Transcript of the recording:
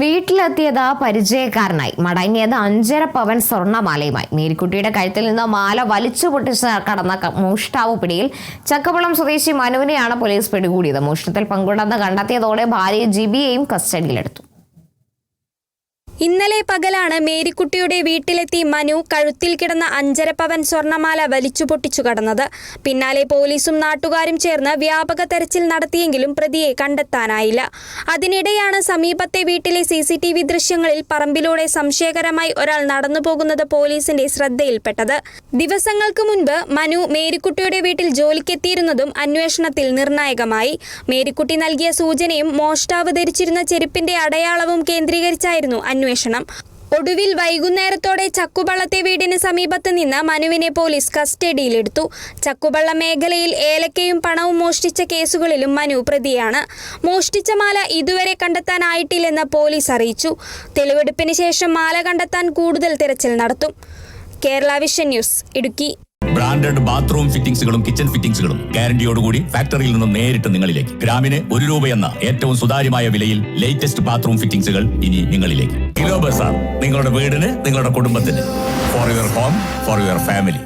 വീട്ടിലെത്തിയത് പരിചയക്കാരനായി മടങ്ങിയത് 5.5 പവൻ സ്വർണ്ണമാലയുമായി. മേരിക്കുട്ടിയുടെ കഴുത്തിൽ നിന്ന് മാല വലിച്ചു പൊട്ടിച്ച് കടന്ന മോഷ്ടാവ് പിടിയിൽ. ചക്കപ്പുളം സ്വദേശി മനുവിനെയാണ് പോലീസ് പിടികൂടിയത്. മോഷണത്തിൽ പങ്കുണ്ടെന്ന് കണ്ടെത്തിയതോടെ ഭാര്യ ജിബിയെയും കസ്റ്റഡിയിലെടുത്തു. ഇന്നലെ പകലാണ് മേരിക്കുട്ടിയുടെ വീട്ടിലെത്തി മനു കഴുത്തിൽ കിടന്ന 5.5 പവൻ സ്വർണ്ണമാല വലിച്ചു പൊട്ടിച്ചു കടന്നത്. പിന്നാലെ പോലീസും നാട്ടുകാരും ചേർന്ന് വ്യാപക തെരച്ചിൽ നടത്തിയെങ്കിലും പ്രതിയെ കണ്ടെത്താനായില്ല. അതിനിടെയാണ് സമീപത്തെ വീട്ടിലെ CCTV ദൃശ്യങ്ങളിൽ പറമ്പിലൂടെ സംശയകരമായി ഒരാൾ നടന്നു പോകുന്നത് പോലീസിന്റെ ശ്രദ്ധയിൽപ്പെട്ടത്. ദിവസങ്ങൾക്ക് മുൻപ് മനു മേരിക്കുട്ടിയുടെ വീട്ടിൽ ജോലിക്കെത്തിയിരുന്നതും അന്വേഷണത്തിൽ നിർണായകമായി. മേരിക്കുട്ടി നൽകിയ സൂചനയും മോഷ്ടാവ് ധരിച്ചിരുന്ന ചെരുപ്പിന്റെ അടയാളവും കേന്ദ്രീകരിച്ചായിരുന്നു അന്വേഷണം. ഒടുവിൽ വൈകുന്നേരത്തോടെ ചക്കുപള്ളത്തെ വീടിന് സമീപത്ത് നിന്ന് മനുവിനെ പോലീസ് കസ്റ്റഡിയിലെടുത്തു. ചക്കുപള്ള മേഖലയിൽ ഏലക്കയും പണവും മോഷ്ടിച്ച കേസുകളിലും മനു പ്രതിയാണ്. മോഷ്ടിച്ച മാല ഇതുവരെ കണ്ടെത്താനായിട്ടില്ലെന്ന് പോലീസ് അറിയിച്ചു. തെളിവെടുപ്പിന് ശേഷം മാല കണ്ടെത്താൻ കൂടുതൽ തിരച്ചിൽ നടത്തും. Kerala vision news, Idukki. Branded bathroom ഫിറ്റിംഗ്സുകളും കിച്ചൺ ഫിറ്റിംഗ്സുകളും ഗ്യാരണ്ടിയോടുകൂടി ഫാക്ടറിയിൽ നിന്നും നേരിട്ട് നിങ്ങളിലേക്ക്. ഗ്രാമിന് ₹1 എന്ന ഏറ്റവും സുതാര്യമായ വിലയിൽ ലേറ്റസ്റ്റ് ബാത്റൂം ഫിറ്റിംഗ്സുകൾ ഇനി നിങ്ങളിലേക്ക്. കിലോ ബസാർ, നിങ്ങളുടെ വീടിന്, നിങ്ങളുടെ കുടുംബത്തിന്. For your home, for your family.